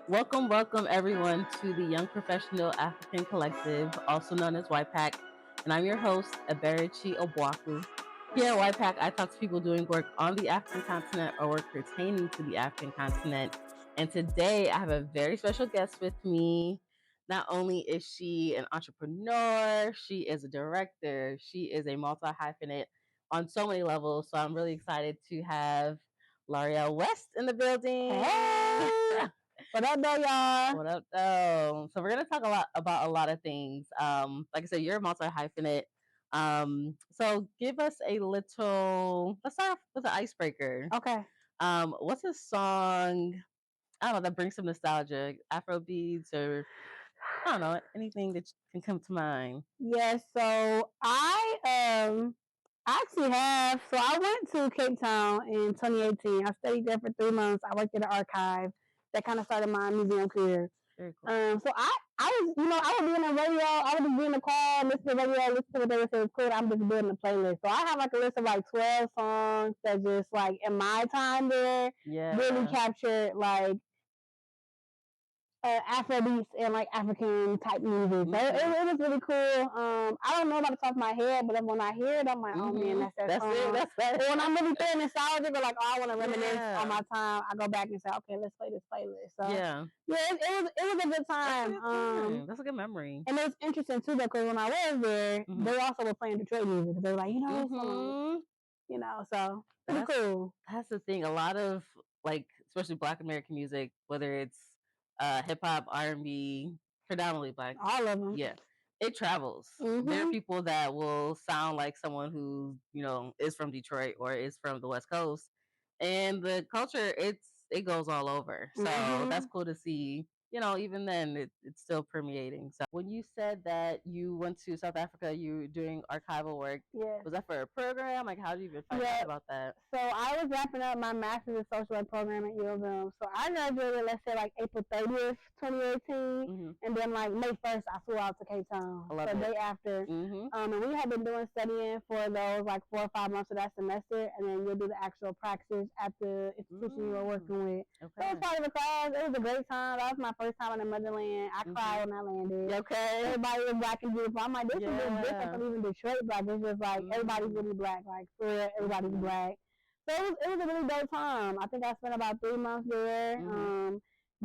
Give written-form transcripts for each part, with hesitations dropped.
Welcome everyone to the Young Professional African Collective, also known as YPAC, and I'm your host, Eberichi Obwaku. Here at YPAC, I talk to people doing work on the African continent or work pertaining to the African continent. And today I have a very special guest with me. Not only is she an entrepreneur, she is a director, she is a multi hyphenate on so many levels. So I'm really excited to have Lawrielle West in the building. Hey, what up, though, y'all? What up, though? So we're gonna talk a lot about a lot of things. Like I said, you're a multi hyphenate. So give us a little. Let's start off with an icebreaker. Okay. What's a song? I don't know that brings some nostalgia, Afro beats, or I don't know anything that can come to mind. Yeah, so I actually have. So I went to Cape Town in 2018. I studied there for 3 months. I worked at an archive. That kind of started my museum career. Very cool. So I was, I would be in the radio. I would just be in the car, listen to radio, listen to what they would say was cool. I'm just building a playlist. So I have like a list of like 12 songs that just like in my time there really captured like Afrobeats and like African type music. So it was really cool. I don't know about the top of my head, but when I hear it, I'm like, oh man, that's song. That's it. Or when I'm really feeling nostalgic or like, oh, I want to reminisce on my time, I go back and say, okay, let's play this playlist. So it was a good time. That's a good memory. And it was interesting too because when I was there, they also were playing Detroit music. They were like, this song, so it's cool. That's the thing. A lot of like, especially Black American music, whether it's hip hop, R&B, predominantly Black, all of them. Yeah, it travels. There are people that will sound like someone who is from Detroit or is from the West Coast, and the culture it goes all over. So that's cool to see. Even then, it's still permeating. So when you said that you went to South Africa, you were doing archival work. Yeah. Was that for a program? Like, how did you even find out about that? So I was wrapping up my master's in social work program at U of M. So I graduated, let's say, like April 30th, 2018. And then, like, May 1st, I flew out to Cape Town. The day after. And we had been doing studying for those, like, 4 or 5 months of that semester. And then you'll do the actual practice at the institution you were working with. Okay. So it was part of the class. It was a great time. That was my first time in the motherland. I cried when I landed. Okay. Everybody was Black and beautiful. I'm like, this is different from even Detroit Black. It's just like everybody's really Black. Like, for real, everybody's Black. So it was a really dope time. I think I spent about 3 months there.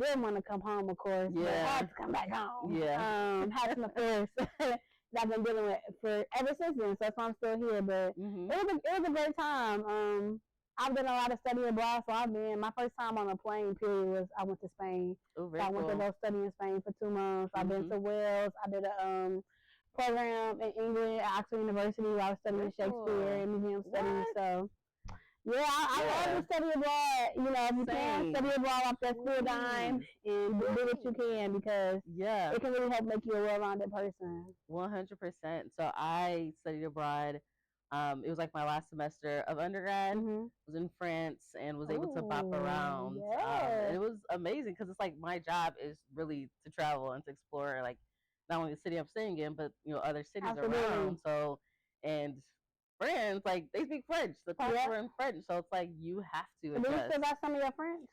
Didn't want to come home, of course. But I had to come back home. Had some affairs that I've been dealing with for ever since then. So that's why I'm still here. But it was a great time. I've done a lot of studying abroad, so my first time on a plane, period, was I went to Spain. So I went to go study in Spain for 2 months. I've been to Wales. I did a program in England at Oxford University where I was studying Shakespeare and museum studies. So, I love to study abroad. If you can, study abroad off that school dime and do what you can because it can really help make you a well-rounded person. 100%. So I studied abroad. It was like my last semester of undergrad. Was in France and was able to bop around. And it was amazing because it's like my job is really to travel and to explore like not only the city I'm staying in, but other cities around. So and France, like they speak French. The classes were in French, so it's like you have to adjust. Do you still got some of your French?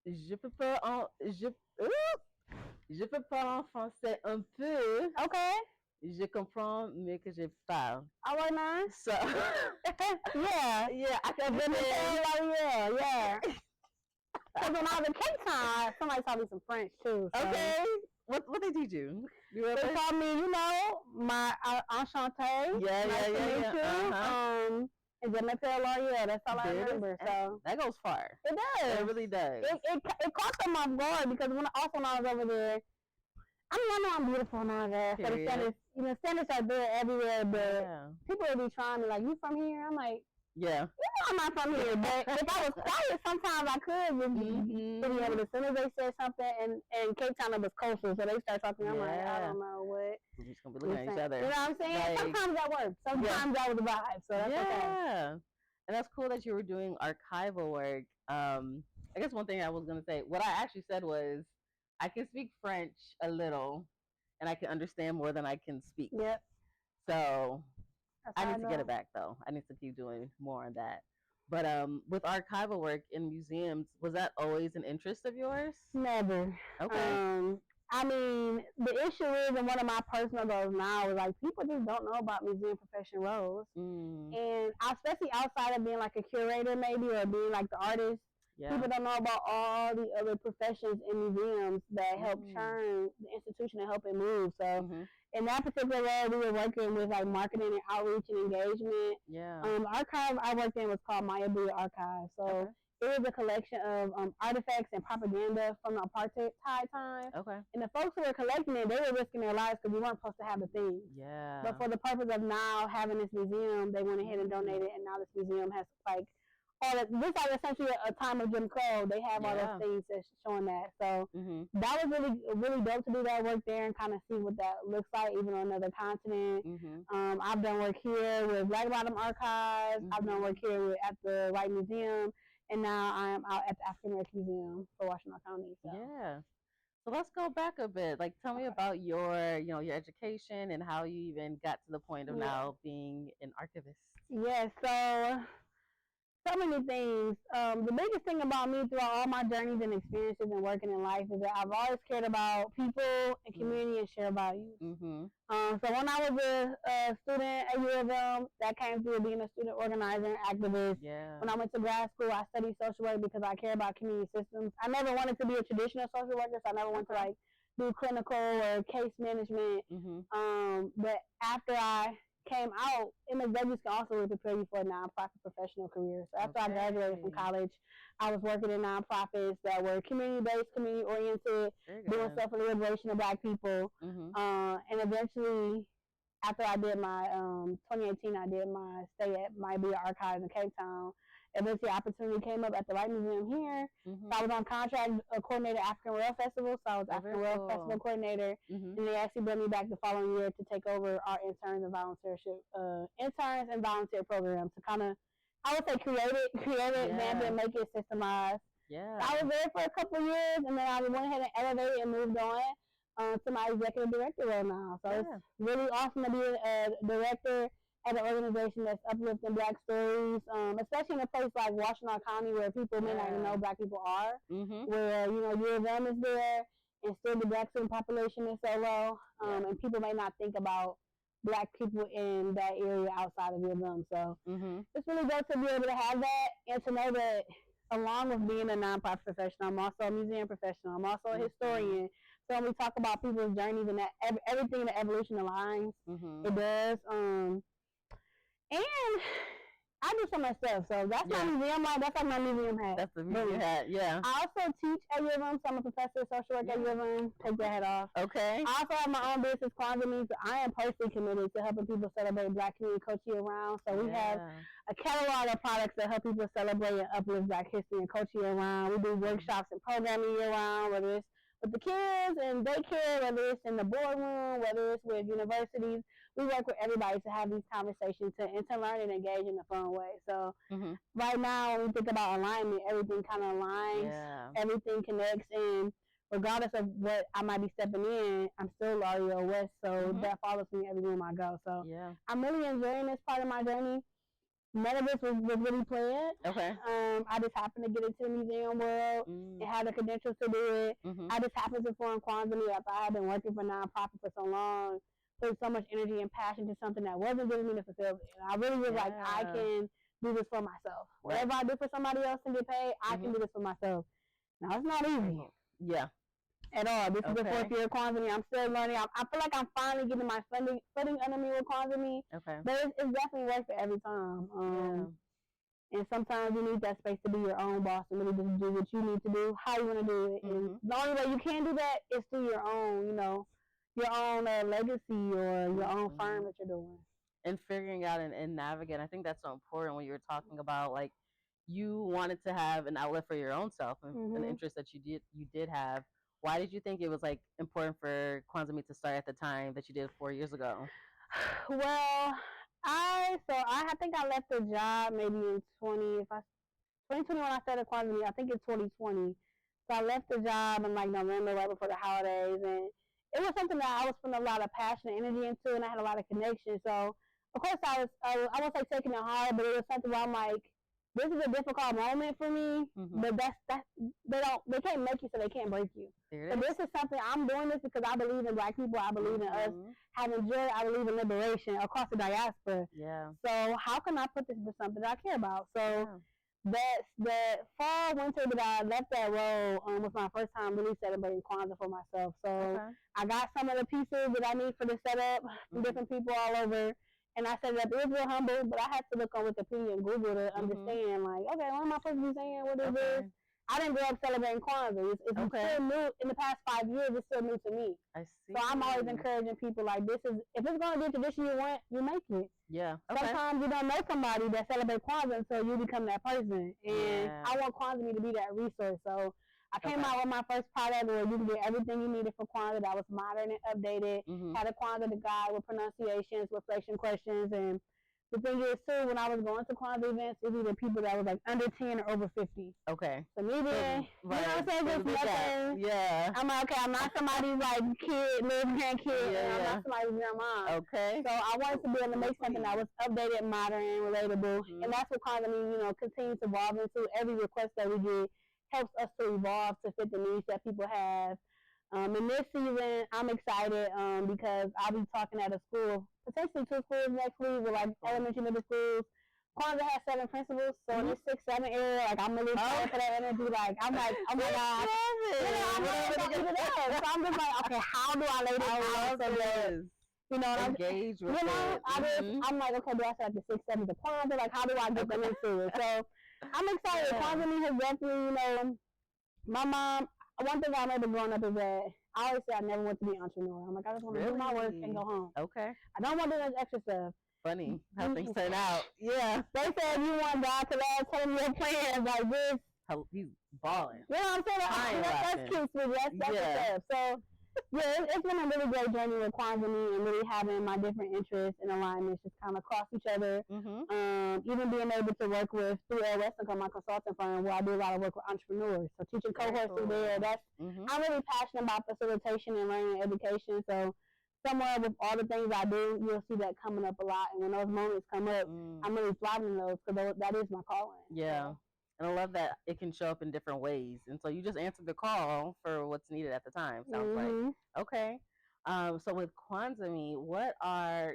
Je peux parler en français un peu. Okay. Je comprends, mais que je parle. All right, man. So, yeah, I can really yeah. Because when I was in Cape Town, somebody taught me some French too. So. Okay. What they teach you? They taught me, my enchanté. Nice to meet you. And then Lawrielle. That's all I remember. So that goes far. It does. It really does. It caught them off guard because when I was over there, I know I'm beautiful and all that. So the standards, standards are there everywhere, but people will be trying to like, you from here? I'm like, I'm not from here. But if I was quiet, sometimes I could. But as soon as they said something, and Cape Town was coastal, so they start talking. I'm like, I don't know what. We're just gonna be looking at each other. You know what I'm saying? Like, sometimes that works. Sometimes that was the vibe. So that's okay. And that's cool that you were doing archival work. I guess one thing I was gonna say, what I actually said was, I can speak French a little, and I can understand more than I can speak. Yep. So I need to get it back though. I need to keep doing more on that. But with archival work in museums, was that always an interest of yours? Never. Okay. I mean, the issue is, and one of my personal goals now is like people just don't know about museum profession roles, and especially outside of being like a curator maybe or being like the artist, people don't know about all the other professions in museums that help churn the institution and help it move. So in that particular role, we were working with like marketing and outreach and engagement. The archive I worked in was called Maya Buya Archive. So it was a collection of artifacts and propaganda from the apartheid time. And the folks who were collecting it, they were risking their lives because we weren't supposed to have the things. But for the purpose of now having this museum, they went ahead and donated, and now this museum has like all of this is essentially a time of Jim Crow. They have all those things that's showing that. So that was really dope to do that work there and kind of see what that looks like, even on another continent. I've done work here with Black Bottom Archives. I've done work here at the White Museum. And now I'm out at the African American Museum for Washington County. So. Yeah. So let's go back a bit. Like, tell me about your, your education and how you even got to the point of now being an archivist. Yeah. So many things. The biggest thing about me throughout all my journeys and experiences and working in life is that I've always cared about people and community and share values. So when I was a student at U of M, that came through being a student organizer and activist. When I went to grad school, I studied social work because I care about community systems. I never wanted to be a traditional social worker, so I never wanted to like do clinical or case management. But after I came out, MSWs can also really prepare you for a nonprofit professional career. So after I graduated from college, I was working in nonprofits that were community-based, community-oriented, doing stuff for the liberation of Black people. And eventually, after I did my 2018, I did my stay at my Buya Archives in Cape Town. Eventually, opportunity came up at the White Museum here. So I was on contract coordinator African World Festival. So I was African World Festival coordinator. And they actually brought me back the following year to take over our interns and volunteer programs to kind of, I would say, create it, vamp it, make it systemized. So I was there for a couple of years, and then I went ahead and elevated and moved on to my executive director role now. So it's really awesome to be a director at an organization that's uplifting Black stories, especially in a place like Washington County where people may not even know Black people are, where, U of M is there, and still the Black student population is so low, and people may not think about Black people in that area outside of U of M. So it's really good to be able to have that and to know that along with being a nonprofit professional, I'm also a museum professional. I'm also a historian. So when we talk about people's journeys and that everything, the evolution aligns, it does. And I do so much stuff. So that's my museum life. That's like my museum hat. That's the museum hat, I also teach at U of M, so I'm a professor of social work at U of M. Take that hat off. Okay. I also have my own business, Kwanzaa Means. I am personally committed to helping people celebrate Black community culture year-round. So we have a catalog of products that help people celebrate and uplift Black history and culture year-round. We do workshops and programming year-round, whether it's with the kids and daycare, whether it's in the boardroom, whether it's with universities. We work with everybody to have these conversations and to learn and engage in a fun way. So right now, when we think about alignment, everything kind of aligns, everything connects, and regardless of what I might be stepping in, I'm still Lawrielle West, so that follows me everywhere I go. So I'm really enjoying this part of my journey. None of this was really planned. I just happened to get into the museum world and had the credentials to do it. I just happened to form Kwanzaa Me after I had been working for nonprofit for so long. Put so much energy and passion to something that wasn't giving me the fulfillment. And I really was like, I can do this for myself. Whatever I do for somebody else and get paid, I can do this for myself. Now, it's not easy. At all. This is the fourth year of Kwanzaa Me. I'm still learning. I feel like I'm finally getting my footing under me with Kwanzaa Me. But it's definitely worth it every time. And sometimes you need that space to be your own boss and really just do what you need to do, how you want to do it. And the only way you can do that is through your own, your own legacy or your own firm that you're doing. And figuring out and navigate. I think that's so important when you were talking about like you wanted to have an outlet for your own self and an interest that you did have. Why did you think it was like important for Kwanzaa Me to start at the time that you did 4 years ago? Well, I think I left the job maybe in 2020 when I started Kwanzaa Me. I think it's 2020. So I left the job in like November right before the holidays, and it was something that I was putting a lot of passion and energy into, and I had a lot of connections. So of course I won't say taking it hard, but it was something where I'm like, this is a difficult moment for me, but they can't make you so they can't break you. So this is something, I'm doing this because I believe in Black people. I believe in us having joy. I believe in liberation across the diaspora. Yeah. So how can I put this into something that I care about? So that's the fall, winter that I left that role was my first time really celebrating Kwanzaa for myself. So I got some of the pieces that I need for the setup from different people all over. And I said that it was real humble, but I had to look on Wikipedia and Google to understand, like, okay, what am I supposed to be saying? What is this? I didn't grow up celebrating Kwanzaa. It's still new. In the past 5 years, it's still new to me. I see. So I'm always encouraging people, like, this is, if it's going to be a tradition you want, you make it. Yeah. Sometimes you don't know somebody that celebrates Kwanzaa until you become that person. And I want Kwanzaa to be that resource. So I came out with my first product where you can get everything you needed for Kwanzaa that was modern and updated. Had a Kwanzaa guide with pronunciations, reflection questions, and the thing is too, when I was going to Kwanzaa events, it was either people that was like under 10 or over 50. Okay. So me being, you know what I'm saying, just nothing. Yeah. I'm like, okay, I'm not somebody's like kid, little grandkid, and I'm not somebody's grandma. Okay. So I wanted to be able to make something that was updated, modern, and relatable. And that's what Kwanzaa means, continues to evolve into. Every request that we get helps us to evolve to fit the needs that people have. In this season, I'm excited because I'll be talking at a school, potentially 2 schools next week, with like elementary, middle schools. Kwanzaa has 7 principals, so in this 6, 7 area, like I'm really excited for that energy. Like I'm like, oh my God, I'm really so I'm just like, okay, how do I lay this out so that I'm engaged with it. I'm like, okay, do I say like the 6, 7 to Kwanzaa? Like, how do I get them into it? So I'm excited. Kwanzaa has definitely, my mom. One thing I remember growing up is that I always say I never want to be an entrepreneur. I'm like, I just want to do my work and go home. Okay. I don't want to do this extra stuff. Funny how things turn out. Yeah. They said you want God to tell them your plans like this. He's balling. You know what I'm saying? That's cute, sweetie. That's stuff. So, it's been a really great journey with Kwanzaa and really having my different interests and alignments just kind of cross each other. Even being able to work with Lawrielle West, my consulting firm, where I do a lot of work with entrepreneurs. So teaching cohorts through there. I'm really passionate about facilitation and learning and education. So somewhere with all the things I do, you'll see that coming up a lot. And when those moments come up, I'm really thriving in those because that is my calling. Yeah. So. And I love that it can show up in different ways. And so you just answered the call for what's needed at the time, sounds like. Okay. So with Kwanzaa,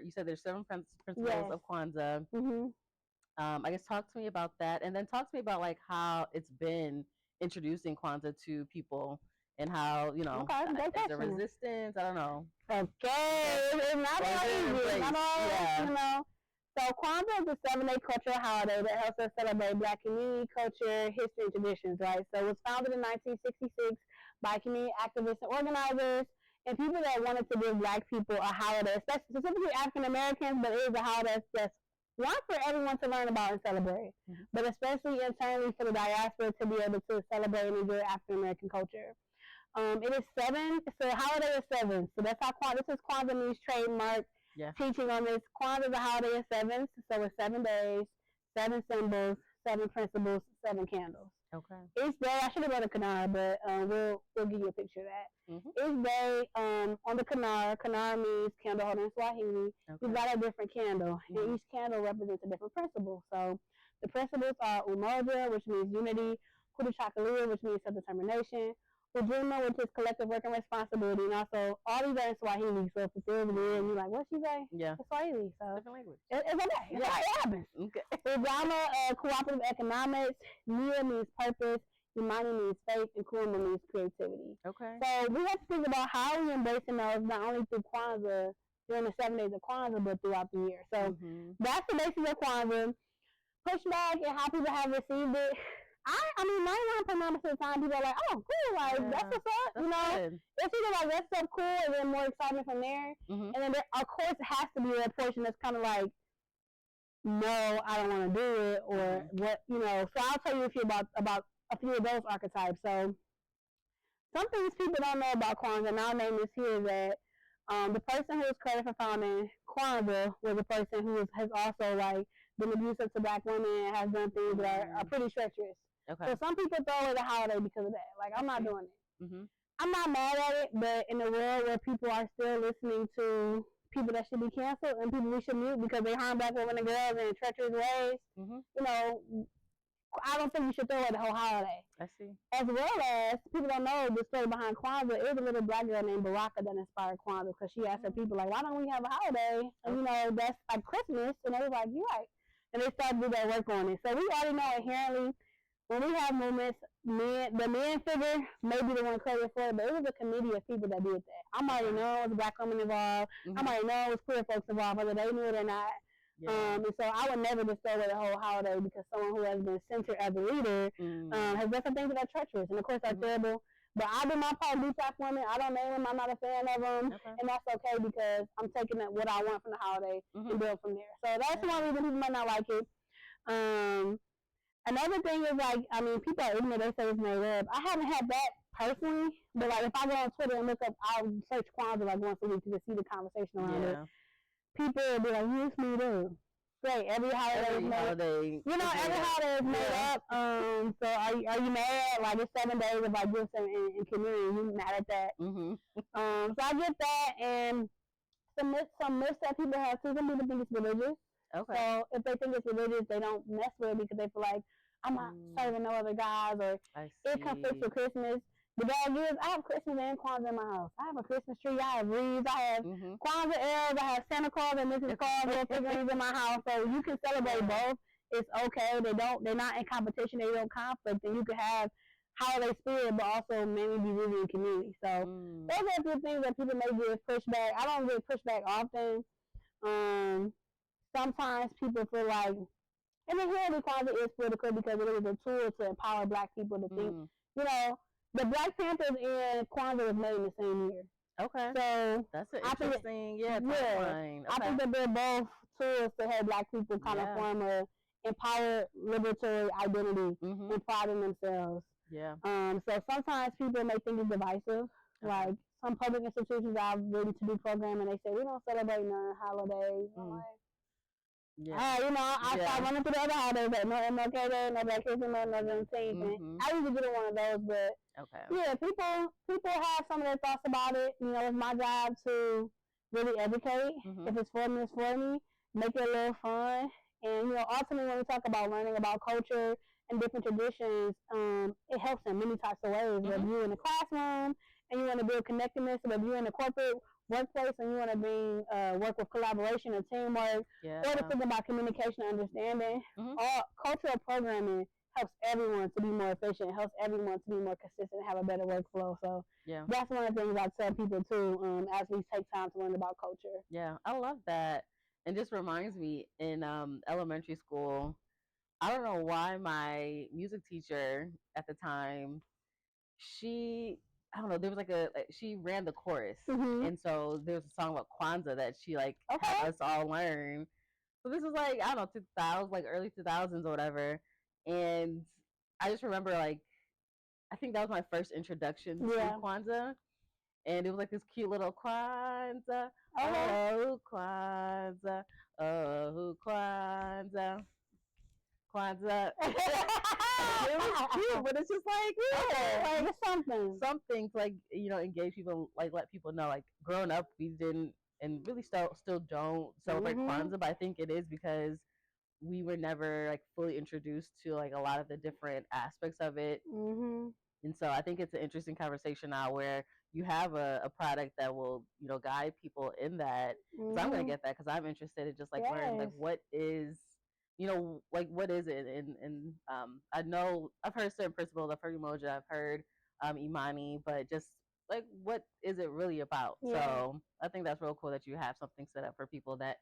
you said there's 7 principles of Kwanzaa. I guess talk to me about that. And then talk to me about like how it's been introducing Kwanzaa to people and how, is there resistance? I don't know. Okay. It's not all easy. Not all, So Kwanzaa is a 7-day cultural holiday that helps us celebrate Black community, culture, history, and traditions, right? So it was founded in 1966 by community activists and organizers and people that wanted to give Black people a holiday, specifically African Americans, but it is a holiday that's one for everyone to learn about and celebrate, but especially internally for the diaspora to be able to celebrate and enjoy African American culture. It is 7, so holiday is 7. So that's how this is Kwanzaa means trademark. Teaching on this. Kwanzaa is a holiday of 7, so it's 7 days, 7 symbols, 7 principles, 7 candles. Okay. Each day, I should have wrote a kanar, but we'll give you a picture of that. Each day, on the kanar means candle holder in Swahili. You've got a different candle, and each candle represents a different principle. So the principles are umoja, which means unity, kutuchakulia, which means self-determination, Ujuma, which is collective work and responsibility, and also all these are in Swahili. So if it's weird and you're like, what she say? Yeah. It's Swahili. So different language. It's okay. It happens. Okay. Ujama, cooperative economics. Nia means purpose. Imani means faith, and Kuma means creativity. Okay. So we have to think about how we embracing those not only through Kwanzaa, during the 7 days of Kwanzaa, but throughout the year. So that's the basis of Kwanzaa. Pushback and how people have received it. I mean, 99% of the time, people are like, oh, cool, like, that's what's up, Good. It's either like, that's so cool, and then more excitement from there, and then there, of course, it has to be a portion that's kind of like, no, I don't want to do it, or what, so I'll tell you a few about a few of those archetypes. So, some things people don't know about Kwanzaa, and I'll name this here, that the person who was credited for founding Kwanzaa was a person who has also, like, been abusive to Black women and has done things that are pretty treacherous. Okay. So some people throw away the holiday because of that. Like, I'm not doing it. I'm not mad at it, but in a world where people are still listening to people that should be canceled and people we should mute because they harm Black women and girls in treacherous ways, I don't think you should throw away the whole holiday. I see. As well as, people don't know the story behind Kwanzaa. It was a little black girl named Baraka that inspired Kwanzaa, because she asked her people, like, why don't we have a holiday? And, you know, that's like Christmas. And they was like, you're right. And they started to do their work on it. So we already know inherently, when we have movements, the man figure may be the one credited for it, but it was a committee of people that did that. I might already know it was black women involved. I might know it was queer folks involved, whether they knew it or not. Yeah. And so I would never just throw away the whole holiday because someone who has been censored as a leader has done some things that are treacherous and, of course, are terrible. But I do my part, do black women. I don't name them. I'm not a fan of them. And that's okay, because I'm taking what I want from the holiday and build from there. So that's one reason people might not like it. Another thing is, like, I mean, people are ignorant. They say it's made up. I haven't had that personally, but, like, if I go on Twitter and look up, I'll search Kwanzaa, like, once a week to see the conversation around it. People will be like, it's made up. Great, every holiday is made up. You know, every holiday is made up. So are you mad? Like, it's 7 days of, like, gifts and community. You mad at that? So I get that, and some myths that people have too. Some people think it's religious. Okay. So if they think it's religious, they don't mess with it because they feel like, I'm not serving no other guys, or it conflicts with Christmas. The bad news, I have Christmas and Kwanzaa in my house. I have a Christmas tree, I have wreaths, I have Kwanzaa elves, I have Santa Claus and Mrs. Claus little figurines in my house. So you can celebrate both. It's okay. They're not in competition, they don't conflict, and you can have holiday spirit, but also maybe be rooted in community. So those are a few things that people may give pushback. I don't get pushback often. Sometimes people feel like, and inherently Kwanzaa is political because it is a tool to empower black people to think, you know, the Black Panthers and Kwanzaa was made in the same year. Okay. So that's an interesting, timeline. I think that they're both tools to help black people kind of form a empowered liberatory identity and pride in themselves. Yeah. So sometimes people may think it's divisive. Like some public institutions I've been to do program and they say we don't celebrate none holidays. You know, I start running through the other holidays, like no MLK Day, no Black History Month, no Juneteenth. I usually get one of those, but people have some of their thoughts about it. You know, it's my job to really educate. If it's for me, it's for me. Make it a little fun. And, you know, ultimately when we talk about learning about culture and different traditions, it helps in many types of ways. Whether you're in the classroom and you want to build connectedness, whether you're in the corporate workplace and you want to bring work with collaboration and teamwork, or to think about communication and understanding. All cultural programming helps everyone to be more efficient, helps everyone to be more consistent, have a better workflow. So that's one of the things I tell people too, as we take time to learn about culture. Yeah, I love that. And just reminds me, in elementary school, I don't know why my music teacher at the time, I don't know, there was she ran the chorus. And so there was a song about Kwanzaa that she had us all learn. So this was I don't know, 2000s, early 2000s or whatever. And I just remember I think that was my first introduction to Kwanzaa. And it was this cute little Kwanzaa, oh Kwanzaa, oh Kwanzaa. Kwanzaa. It was cute, but it's just it's something to engage people, let people know. Growing up, we didn't, and really still don't celebrate Kwanzaa, but I think it is because we were never fully introduced to a lot of the different aspects of it. And so I think it's an interesting conversation now where you have a product that will guide people in that. So I'm gonna get that because I'm interested in just learning what is. What is it? And I know I've heard certain principles. I've heard Umoja, I've heard Imani, but just what is it really about? So I think that's real cool that you have something set up for people that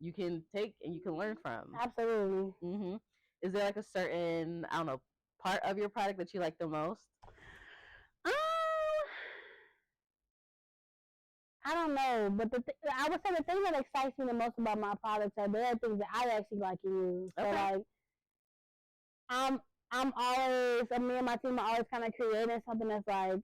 you can take and you can learn from. Absolutely. Is there a certain, I don't know, part of your product that you like the most? I don't know, but I would say the thing that excites me the most about my products are there are things that I actually like to use. So I'm always, me and my team are always kind of creating something that's that'd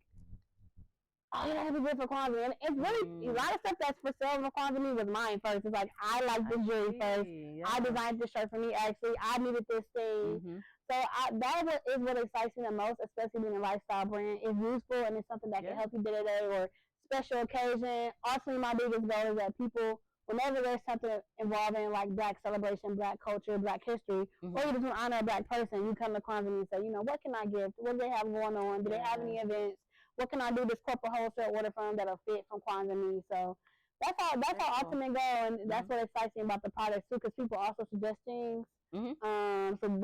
be good for Kwanzaa. And it's really, a lot of stuff that's for sale for Kwanzaa me was mine first. It's I like this jewelry first. I designed this shirt for me, actually. I needed this thing. So that is what excites me the most, especially being a lifestyle brand. It's useful and it's something that can help you day to day or special occasion. Ultimately, my biggest goal is that people whenever there's something involving like Black celebration, Black culture, Black history, or you just want to honor a Black person, you come to Kwanzaa and say, what can I give? What do they have going on? Do they have any events? What can I do this corporate wholesale order from that'll fit from Kwanzaa me? So that's how ultimate go, and that's what excites me about the products too, because people also suggest things. So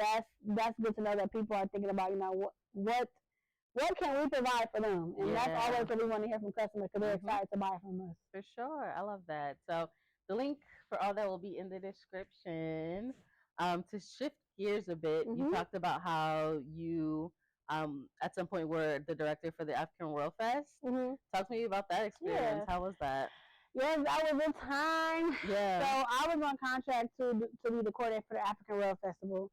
that's good to know that people are thinking about what can we provide for them, and that's always what we want to hear from customers because they're excited to buy from us. For sure, I love that. So the link for all that will be in the description. To shift gears a bit, you talked about how you at some point were the director for the African World Fest. Talk to me about that experience. How was that? Yes, that was a time. Yeah. So I was on contract to be the coordinator for the African World Festival.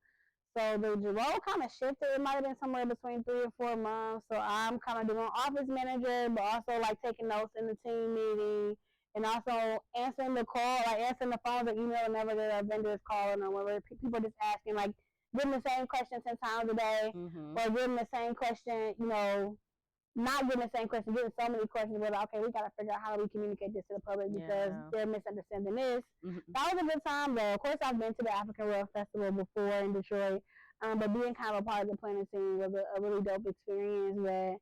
So the role kind of shifted. It might have been somewhere between 3 or 4 months. So I'm kind of doing office manager, but also like taking notes in the team meeting, and also answering the call, like answering the phones or email whenever the vendor is calling, or whenever people are just asking, like getting the same question 10 times a day, or getting the same question, not getting the same question, getting so many questions. We're like, okay, we got to figure out how do we communicate this to the public because they're misunderstanding this. That was a good time, though. Of course, I've been to the African World Festival before in Detroit, but being kind of a part of the planning team was a really dope experience that,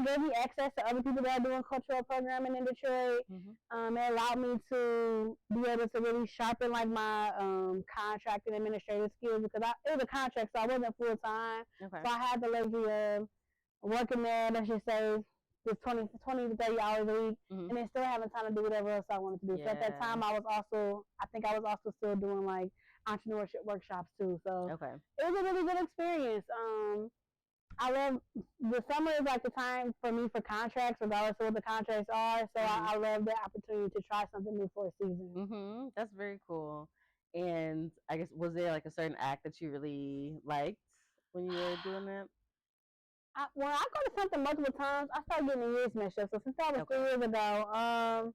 gave me access to other people that are doing cultural programming in Detroit. It allowed me to be able to really sharpen like my contract and administrative skills because it was a contract, so I wasn't full time. So I had the luxury of working there, let's just say, just 20 to 30 hours a week, and then still having time to do whatever else I wanted to do. So at that time, I think I was also still doing like entrepreneurship workshops too. So it was a really good experience. I love the summer is like the time for me for contracts, regardless of what the contracts are. So I love the opportunity to try something new for a season. That's very cool. And I guess, was there like a certain act that you really liked when you were doing that? When I go to something multiple times, I start getting the years mixed up. So since that was 3 years ago,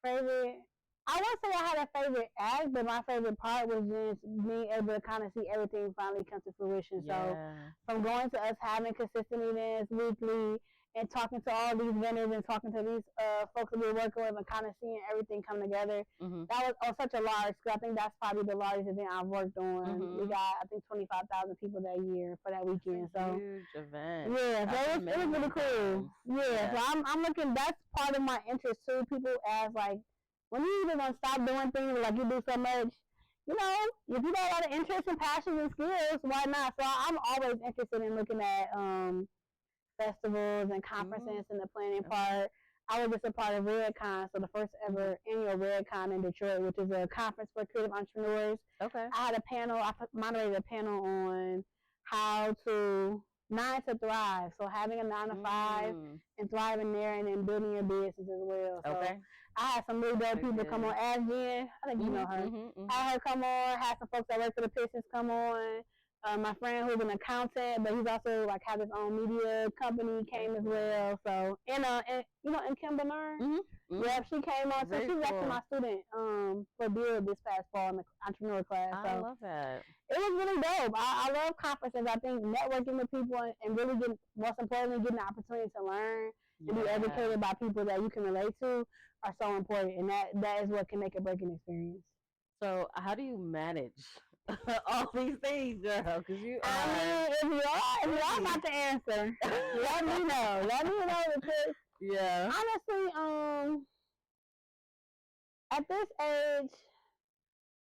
favorite, I won't say I had a favorite act, but my favorite part was just being able to kind of see everything finally come to fruition. So from going to us having consistent events weekly and talking to all these vendors and talking to these folks that we're working with and kind of seeing everything come together, that was on such a large scale. I think that's probably the largest event I've worked on. We got, I think, 25,000 people that year for that weekend. That's a huge event. Yeah, so it was really cool. Yeah, so I'm looking, that's part of my interest too. People ask, like, when you even want to stop doing things like you do so much, if you got a lot of interest and passions and skills, why not? So I'm always interested in looking at festivals and conferences and the planning part. I was just a part of RedCon, so the first ever annual RedCon in Detroit, which is a conference for creative entrepreneurs. I had a panel, I moderated a panel on how to 9 to thrive. So having a 9 to 5 and thriving there, and then building your business as well. So I had some really dope people come on. As Jen, I think you know her. I had her come on. Had some folks that work for the Pistons come on. My friend who's an accountant, but he's also like has his own media company, came as well. So and Kim Bernard, she came on. So she was actually my student for Build this past fall in the entrepreneur class. So I love that. It was really dope. I love conferences. I think networking with people and really getting, most importantly, getting the opportunity to learn and be educated by people that you can relate to are so important, and that is what can make a breaking experience. So how do you manage all these things, girl? Because you are. I mean, if you're about to answer, let me know. Let me know because honestly, at this age,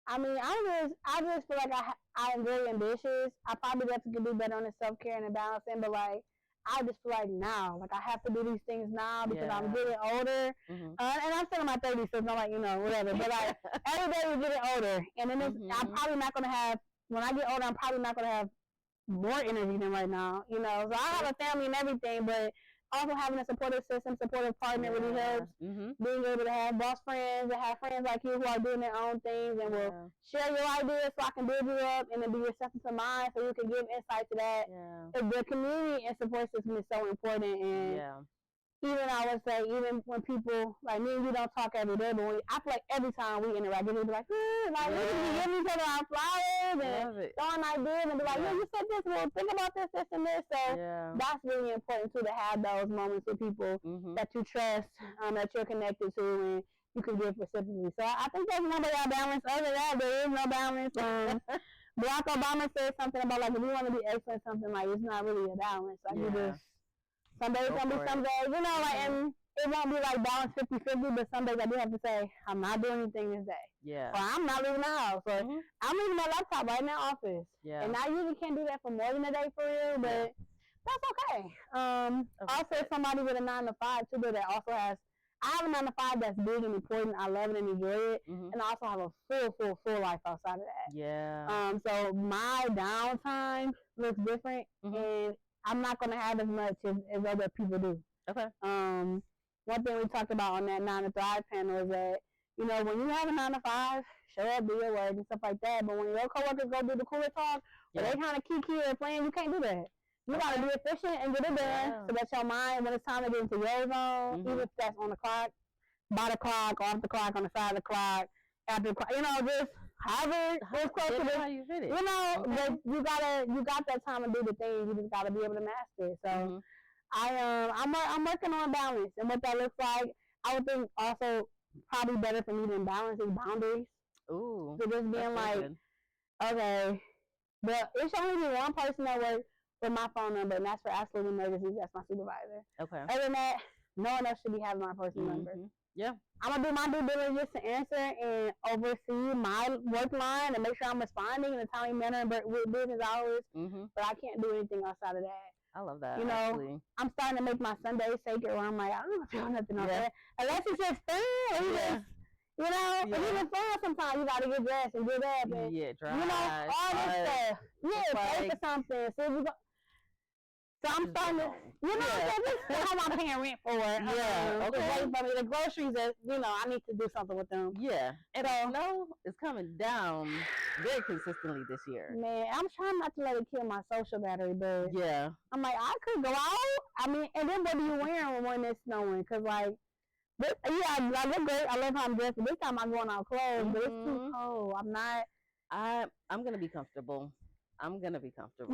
I mean, I just feel like I'm very ambitious. I probably definitely could do better on the self-care and the balancing, but like, I just feel like now, like I have to do these things now because I'm getting older, and I'm still in my 30s, so it's not like, whatever, but like, every day we're getting older, and then I'm probably not going to have, when I get older, I'm probably not going to have more energy than right now, so I have a family and everything, but also having a supportive system, supportive partner really helps. Being able to have boss friends and have friends like you who are doing their own things and will share your ideas so I can build you up and then be receptive to mine so you can give insight to that. The community and support system is so important, and even I would say, even when people, like me and you don't talk every day, but I feel like every time we interact, we'll be like, we can give each other our flowers and throwing ideas and be like, you said this, well, think about this, and this. So that's really important too, to have those moments with people that you trust, that you're connected to, and you can give reciprocally. So I think there's another balance. Other than that, there is no balance. Barack Obama said something about like if you want to be excellent, something like it's not really a balance. Like you just some days gonna be some days, you know, like and it won't be like balance 50-50, but some days I do have to say I'm not doing anything this day. Yeah. Or I'm not leaving the house. Or I'm leaving my laptop right in the office. Yeah. And I usually can't do that for more than a day for real, but that's okay. Also somebody with a 9 to 5 too, but that also has. I have a 9 to 5 that's big and important. I love it and enjoy it, and I also have a full life outside of that. Yeah. So my downtime looks different, and I'm not gonna have as much as other people do. Okay. One thing we talked about on that 9 to 5 panel is that you know when you have a 9 to 5, show up, do your work and stuff like that. But when your coworkers go do the cooler talk, or they kind of kiki or playing, you can't do that. You gotta be efficient and get it done so that your mind, when it's time to get into your zone, even if that's on the clock, by the clock, off the clock, on the side of the clock, after the clock, you know, just however it's close to how you fit it. You know, but you got that time to do the thing. You just gotta be able to master it. So I'm working on balance, and what that looks like, I would think also probably better for me than balance is boundaries. Ooh. So just being like, okay, but it should only be one person that works with my phone number, and that's for absolute emergencies. That's my supervisor. Okay. Other than that, no one else should be having my personal number. Yeah. I'm gonna do my due diligence to answer and oversee my work line and make sure I'm responding in a timely manner with business hours. But I can't do anything outside of that. I love that. You know, actually. I'm starting to make my Sundays sacred where I'm like, I don't feel nothing on that. Unless it's just fun. You know, and even fun sometimes you gotta get dressed and get up and drive, you know, all this stuff. Pay for something. So if you go, so I'm starting to, you know, this is how I'm paying rent for. Okay. For me, the groceries are, you know, I need to do something with them. Yeah. And snow is coming down very consistently this year. Man, I'm trying not to let it kill my social battery, but I'm like, I could go out. I mean, and then what are you wearing when it's snowing? Because, like, I look great. I love how I'm dressed. This time I'm going out clothes, but it's too cold. I'm going to be comfortable.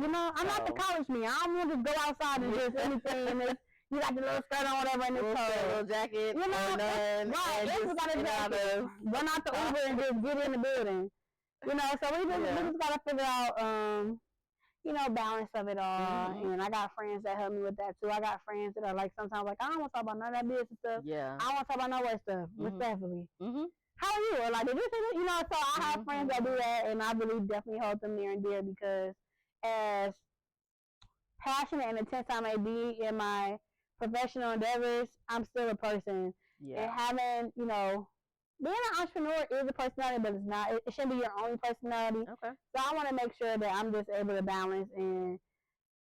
You know, I'm not the college me. I don't want to go outside and just anything. And you got the little skirt on, whatever, and it's cold. Little jacket. You know, right. Got a jacket. Run out the Uber and just get in the building. You know, so we just got to figure out, you know, balance of it all. And I got friends that help me with that, too. I got friends that are like, sometimes like, I don't want to talk about none of that business stuff. I don't want to talk about no work stuff, respectfully. How are you? Or like, did you say that? You know, so I have friends that do that, and I really definitely hold them near and dear because as passionate and intense I may be in my professional endeavors, I'm still a person. And having, you know, being an entrepreneur is a personality, but it's not. It shouldn't be your only personality. Okay. So I want to make sure that I'm just able to balance and,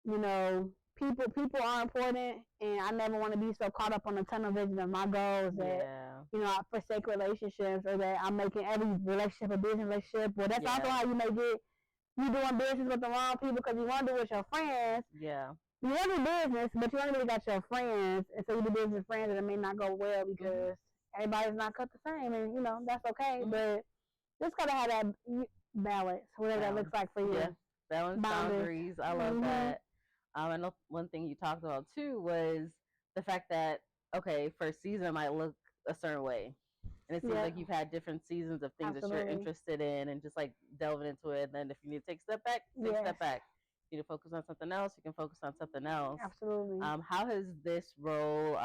you know, people are important, and I never want to be so caught up on the tunnel vision of my goals that, you know, I forsake relationships or that I'm making every relationship a business relationship. Well, that's also how you may get you doing business with the wrong people because you want to do it with your friends. You want to do business, but you only really got your friends, and so you do business with friends and it may not go well because everybody's not cut the same, and, you know, that's okay. But just got to have that balance, whatever that looks like for you. Balance, boundaries. I love that. I know one thing you talked about too was the fact that, okay, first season might look a certain way. And it seems like you've had different seasons of things that you're interested in and just like delving into it. And then if you need to take a step back, take a step back. If you need to focus on something else, you can focus on something else. Absolutely. How has this role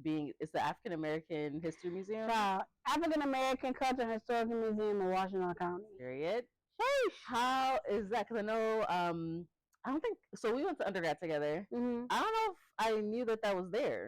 it's the African American History Museum? African American Culture and Historical Museum in Washington County. Period. Sheesh. How is that? Because I know, I don't think, so we went to undergrad together. I don't know if I knew that was there.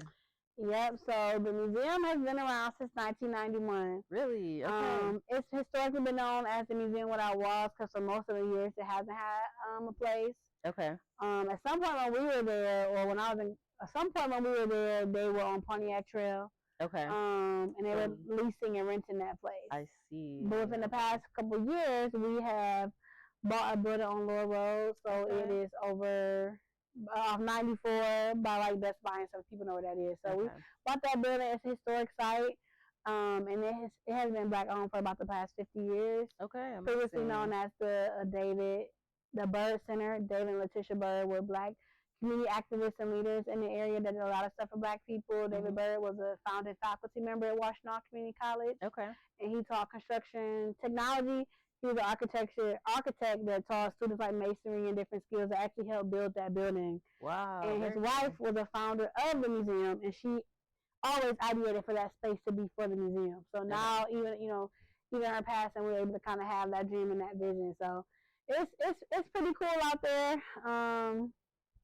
Yep, so the museum has been around since 1991. Really? Okay. It's historically been known as the Museum Without Walls because for most of the years it hasn't had a place. Okay. At some point when we were there, or when I was at some point when we were there, they were on Pontiac Trail. Okay. And they were leasing and renting that place. I see. But within the past couple of years, we have bought a building on Lawrielle Road, so it is over off 94 by like Best Buy and stuff. People know where that is. So we bought that building. It's a historic site, and it has been black owned for about the past 50 years. Okay. Previously known as the Byrd Center. David and Letitia Byrd were black community activists and leaders in the area that did a lot of stuff for Black people. David Bird was a founding faculty member at Washtenaw Community College. Okay. And he taught construction technology. He was an architect that taught students like masonry and different skills that actually helped build that building. Wow. And his wife was a founder of the museum, and she always ideated for that space to be for the museum. So now, even her passing, we're able to kind of have that dream and that vision. So it's pretty cool out there.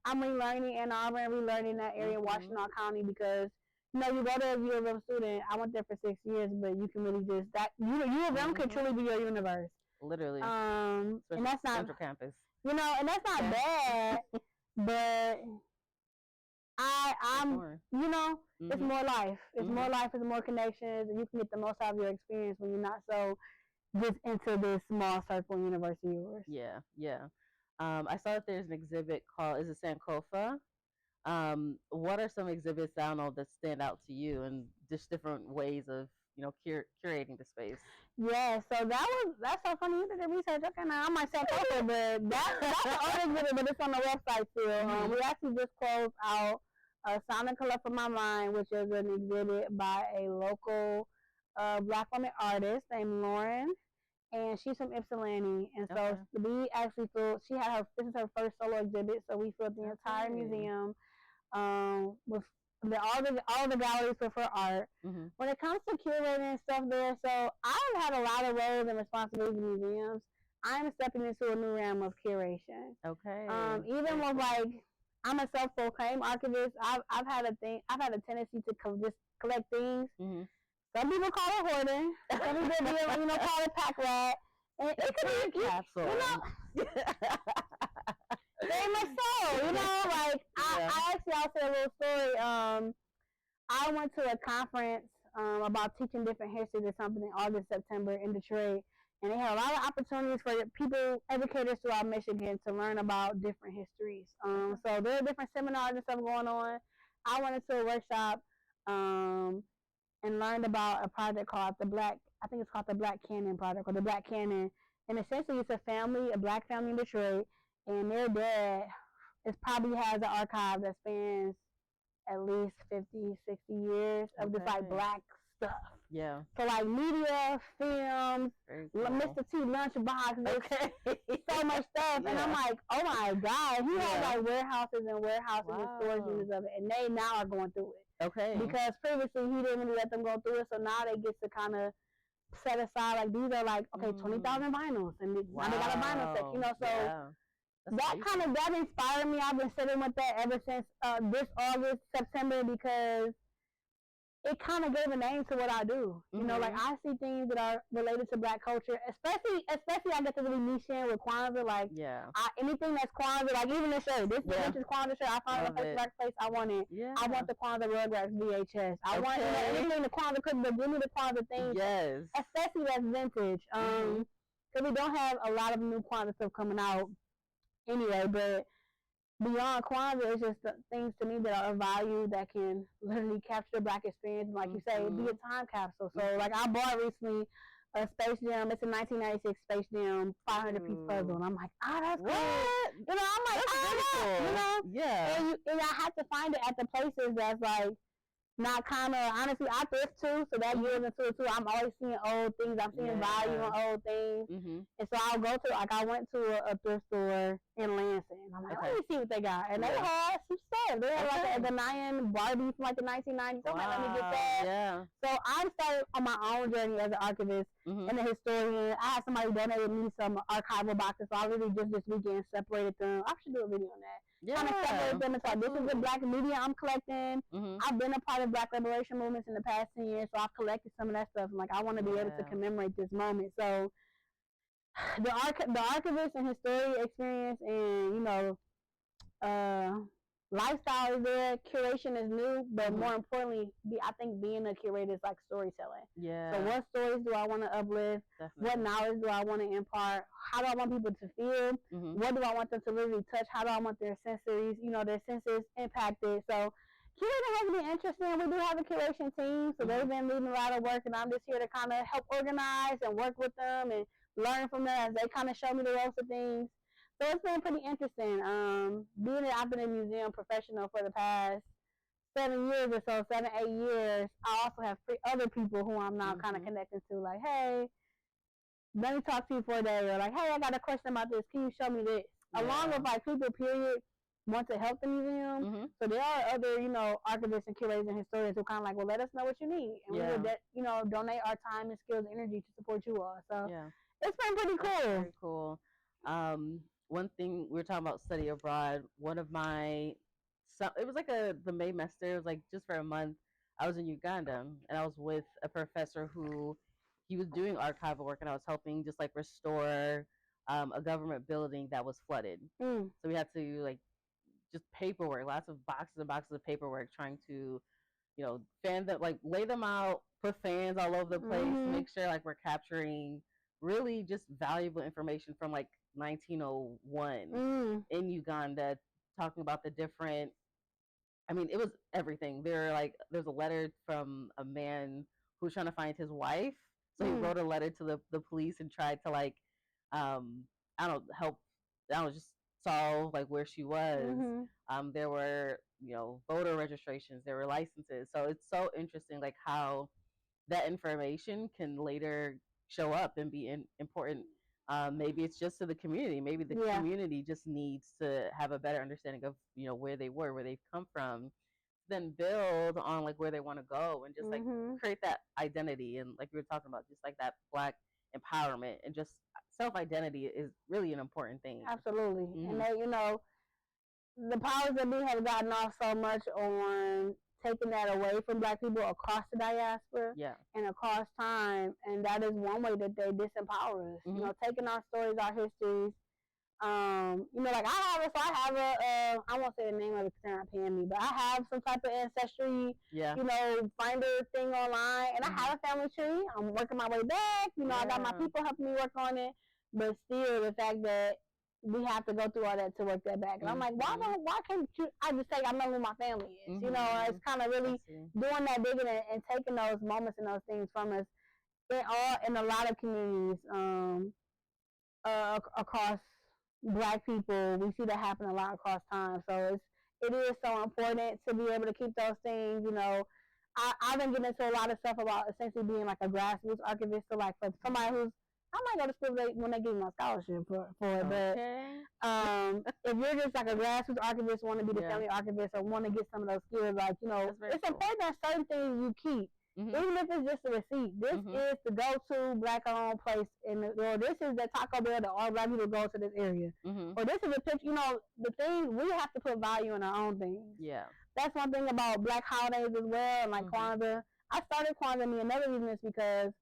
I'm relearning Ann Arbor and relearning that area of Washtenaw County because you go there as a U of M student. I went there for 6 years, but you can really just U of M can truly be your universe. Literally. And that's not Central Campus. And that's not bad, but I'm it's more life. It's more life. It's more connections, and you can get the most out of your experience when you're not so just into this small circle university yours. Yeah. I saw that there's an exhibit called, is it Sankofa? What are some exhibits, I don't know, that stand out to you and just different ways of, curating the space? Yeah, so that's so funny. You did the research. Okay, now I might say Sankofa, but that's an old exhibit, but it's on the website still. We actually just closed out Sound and Color for My Mind, which is an exhibit by a local Black woman artist named Lauren. And she's from Ypsilanti, and so we actually filled. This is her first solo exhibit, so we filled the entire museum with all the galleries with her art. When it comes to curating and stuff there, so I've had a lot of roles and responsibilities in museums. I'm stepping into a new realm of curation. Okay. Even with I'm a self-proclaimed archivist. I've had a tendency to just collect things. Some people call it hoarding. Some people, call it pack rat. And it could be capsule. Very much so. I'll say a little story. I went to a conference about teaching different histories or something in August, September in Detroit. And they had a lot of opportunities for people, educators throughout Michigan, to learn about different histories. So there are different seminars and stuff going on. I went into a workshop and learned about a project called the Black Canon Project, or the Black Canon. And essentially it's a Black family in Detroit, and their dad probably has an archive that spans at least 50, 60 years of just Black stuff. Yeah. So media, films, Mr. T lunchbox, so much stuff. And I'm like, oh my God. He has warehouses and storage units of it, and they now are going through it. Okay. Because previously he didn't really let them go through it, so now they get to kind of set aside these are 20,000 vinyls, and now they got a vinyl section, so that inspired me. I've been sitting with that ever since this August, September, because it kind of gave a name to what I do. I see things that are related to Black culture, especially I get to really niche in with Kwanzaa. Anything that's Kwanzaa, even this shirt. This is Kwanzaa shirt. I found the first place I want it. Yeah. I want the Kwanzaa Rugrats VHS. I want anything the Kwanzaa could, but give me the Kwanzaa things. Yes. Especially that's vintage. Because we don't have a lot of new Kwanzaa stuff coming out anyway, but beyond Kwanzaa, it's just things to me that are of value that can literally capture the Black experience. Like you say, be a time capsule. So, I bought recently a Space Jam. It's a 1996 Space Jam 500-piece puzzle. And I'm like, that's cool. I'm like, that's cool. Yeah. And I had to find it at the places that's not kind of, honestly, I thrift too, so that years into it too. I'm always seeing old things. I'm seeing value in old things. And so I'll go to, I went to a thrift store in Lansing. I'm like, let me see what they got. And they had some stuff. They had a Ghanaian Barbie from the 1990s. I'm like, let me get that. Yeah. So I started on my own journey as an archivist and a historian. I had somebody donated me some archival boxes, so I really just this weekend separated them. I should do a video on that. Kind of separate them and say, this is the Black media I'm collecting. I've been a part of Black liberation movements in the past 10 years, so I've collected some of that stuff. I want to be able to commemorate this moment. So the archivist and historian experience and, lifestyle is there. Curation is new, but more importantly, I think being a curator is like storytelling. Yeah. So what stories do I want to uplift? Definitely. What knowledge do I want to impart? How do I want people to feel? What do I want them to literally touch? How do I want their senses impacted? So curating has been interesting. We do have a curation team, so they've been leading a lot of work, and I'm just here to kind of help organize and work with them and learn from them as they kind of show me the ropes of things. So it's been pretty interesting. Being that I've been a museum professional for the past 7 years or so, 7, 8 years, I also have other people who I'm now kind of connecting to. Like, hey, let me talk to you for a day, or like, hey, I got a question about this. Can you show me this? Yeah. Along with like people, period, want to help the museum. So there are other, archivists and curators and historians who kind of like, well, let us know what you need, and we will, donate our time and skills and energy to support you all. So it's been pretty cool. That's very cool. One thing we were talking about study abroad. One of my, it was like the May semester. It was like just for a month. I was in Uganda, and I was with a professor who he was doing archival work, and I was helping just like restore a government building that was flooded. So we had to like just paperwork, lots of boxes and boxes of paperwork, trying to, fan them, like lay them out, put fans all over the place, make sure like we're capturing really just valuable information from like 1901 in Uganda, talking about the different. I mean, it was everything. There's a letter from a man who was trying to find his wife. So he wrote a letter to the police and tried to like, help, just solve like where she was. There were, voter registrations, there were licenses. So it's so interesting, like how that information can later show up and be important. Maybe it's just to the community. Maybe the community just needs to have a better understanding of, where they were, where they've come from, then build on like where they want to go, and just like create that identity. And like we were talking about, just like that Black empowerment and just self-identity is really an important thing. Absolutely. And they, the powers that be have gotten off so much on taking that away from Black people across the diaspora and across time, and that is one way that they disempower us. Taking our stories, our histories. Like I won't say the name of it because they're not paying me, but I have some type of ancestry, finder thing online, and I have a family tree. I'm working my way back. I got my people helping me work on it, but still, the fact that we have to go through all that to work that back. And I'm like, why can't you, I just say I know who my family is? It's kind of really doing that digging and taking those moments and those things from us in a lot of communities across Black people. We see that happen a lot across time. So it is so important to be able to keep those things. I've been getting into a lot of stuff about essentially being like a grassroots archivist. So like for somebody who's, I might go to school when they give me my scholarship for it. But if you're just like a grassroots archivist, want to be the family archivist, or want to get some of those skills, like it's important that certain things you keep. Even if it's just a receipt. This is the go-to Black-owned place, or this is the Taco Bell that all Black people go to this area. Or this is a picture, the thing, we have to put value in our own things. Yeah. That's one thing about Black holidays as well, and like Kwanzaa. I started Kwanzaa, another reason is because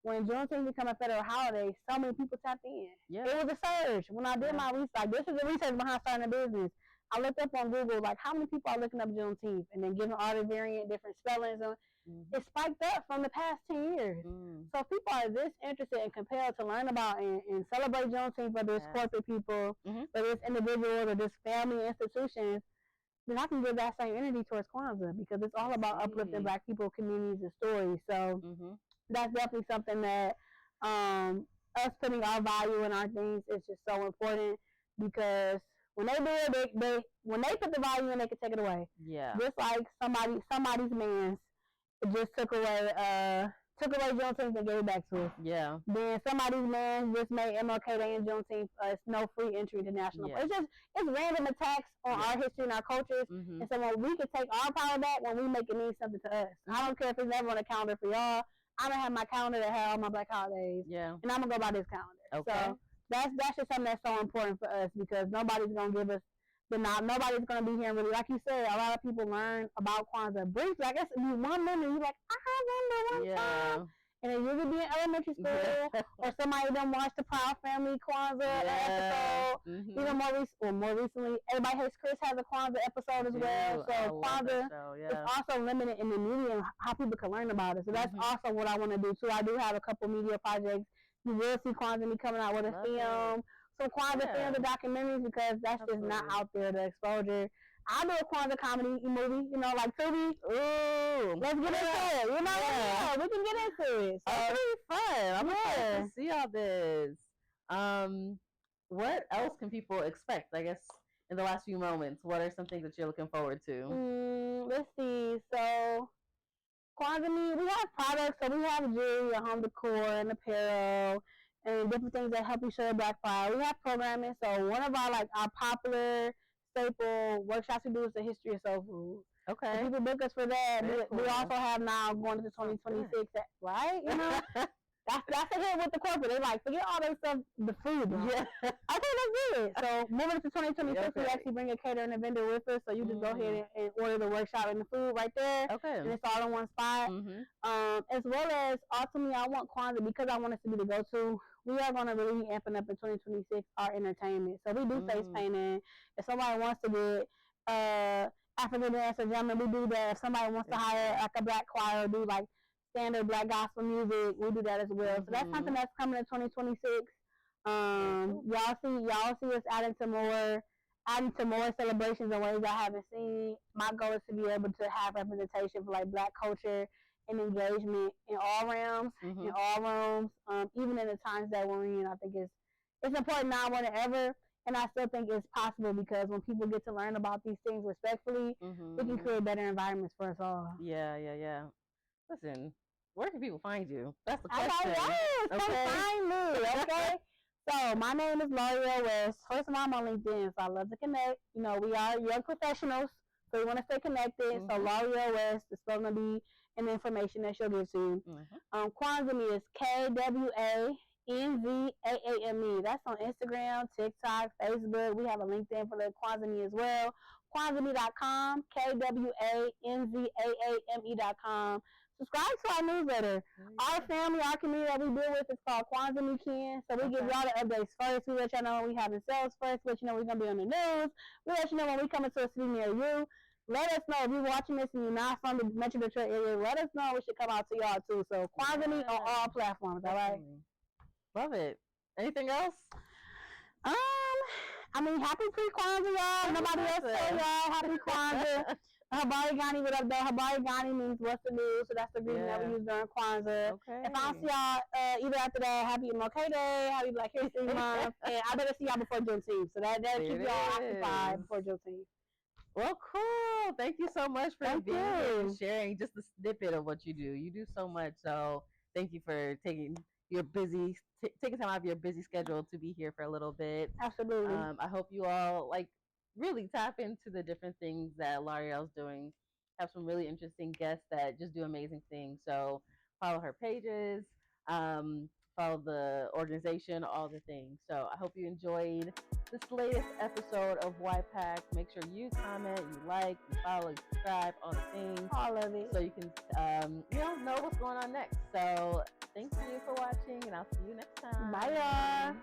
when Juneteenth became a federal holiday, so many people tapped in. Yeah. It was a surge. When I did my research, this is the research behind starting a business. I looked up on Google, like, how many people are looking up Juneteenth, and then giving all the variant different spellings. It spiked up from the past 10 years. So people are this interested and compelled to learn about and celebrate Juneteenth, whether it's corporate people, whether it's individuals, or just family institutions, then I can give that same energy towards Kwanzaa, because it's all about uplifting Black people, communities, and stories. So that's definitely something that us putting our value in our things is just so important, because when they do it, when they put the value in, they can take it away. Yeah. Just like somebody's man's just took away Juneteenth and gave it back to us. Yeah. Then somebody's man just made MLK Day and Juneteenth no free entry to national. It's random attacks on our history and our cultures. And so when we can take our power back, when we make it mean something to us. I don't care if it's never on the calendar for y'all. I'm gonna have my calendar that has all my Black holidays. Yeah. And I'm gonna go by this calendar. Okay. So that's just something that's so important for us, because nobody's gonna give us nobody's going to be here and really, like you said, a lot of people learn about Kwanzaa briefly. I guess if you one memory, you're like, I remember one time. And then you could be in elementary school, or somebody done watched the Proud Family Kwanzaa episode. Even more recently, Everybody Hates Chris has a Kwanzaa episode as well. So Kwanzaa is also limited in the media and how people can learn about it. So that's also what I want to do too. I do have a couple media projects. You will see Kwanzaa me coming out with a film. Some Kwanzaa films and documentaries, because that's just not out there, the exposure. I'll do a Kwanzaa comedy movie, like Tubi. Ooh. Let's get into it. We can get into it. So, it's really fun. I'm excited to see all this. what else can people expect? I guess in the last few moments, what are some things that you're looking forward to? Let's see. So Kwanzaa, we have products, so we have jewelry, home decor, and apparel, and different things that help you show Black Pride. We have programming, so one of our popular staple workshops we do is the history of soul food. Okay. So people book us for that. We also have now going into 2026, right? You know, that's a hit with the corporate. They're like, forget all that stuff, the food. Bro. Yeah. Okay, that's good. So moving into 2026, we actually bring a caterer and a vendor with us. So you just go ahead and order the workshop and the food right there. Okay. And it's all in one spot. As well as ultimately, I want Kwanzaa because I want us to be the go-to. We are going to really be amping up in 2026 our entertainment. So we do face painting. If somebody wants to get African dance or drumming, we do that. If somebody wants to hire like a black choir, do like standard black gospel music, we do that as well. So that's something that's coming in 2026. Y'all see us adding to more celebrations in ways I haven't seen. My goal is to be able to have representation for like Black culture and engagement in all realms, in all rooms, even in the times that we're in. I think it's important now more than ever. And I still think it's possible because when people get to learn about these things respectfully, we can create better environments for us all. Yeah. Listen, where can people find you? That's the question. Come find me, okay? So my name is Lawrielle West. First of all, I'm on LinkedIn, so I love to connect. You know, we are young professionals, so we want to stay connected. So Lawrielle West is still going to be in the information that she'll give to you. Kwanzaa is KWANZAAME. That's on Instagram, TikTok, Facebook. We have a LinkedIn for the Kwanzaa as well. Kwanzaa.com, KWANZAAME.com. Subscribe to our newsletter. Our family, our community that we deal with is called Kwanzaa Weekend. So we give y'all the updates first. We let y'all know when we having sales first. We let you know we're going to be on the news. We let you know when we come into a city near you. Let us know if you're watching this and you're not from the Metro Detroit area. Let us know. We should come out to y'all too. So Kwanzaa on all platforms. All right. Love it. Anything else? Happy pre-Kwanzaa, y'all. Nobody else say y'all. Happy Kwanzaa. Habari Gani, what up, though? Habari Gani means what's the news, so that's the greeting that we use during Kwanzaa. Okay. If I don't see y'all either after that, happy MLK Day, happy Black History Month, and I better see y'all before Juneteenth, so that'll keep y'all occupied before Juneteenth. Well, cool. Thank you so much for being here and sharing just a snippet of what you do. You do so much, so thank you for taking time out of your busy schedule to be here for a little bit. Absolutely. I hope you all really tap into the different things that Lawrielle's doing. Have some really interesting guests that just do amazing things. So follow her pages, follow the organization, all the things. So I hope you enjoyed this latest episode of YPAC. Make sure you comment, you like, you follow, you subscribe, all the things. All of it. So you can know what's going on next. So thank you for watching, and I'll see you next time. Bye, y'all.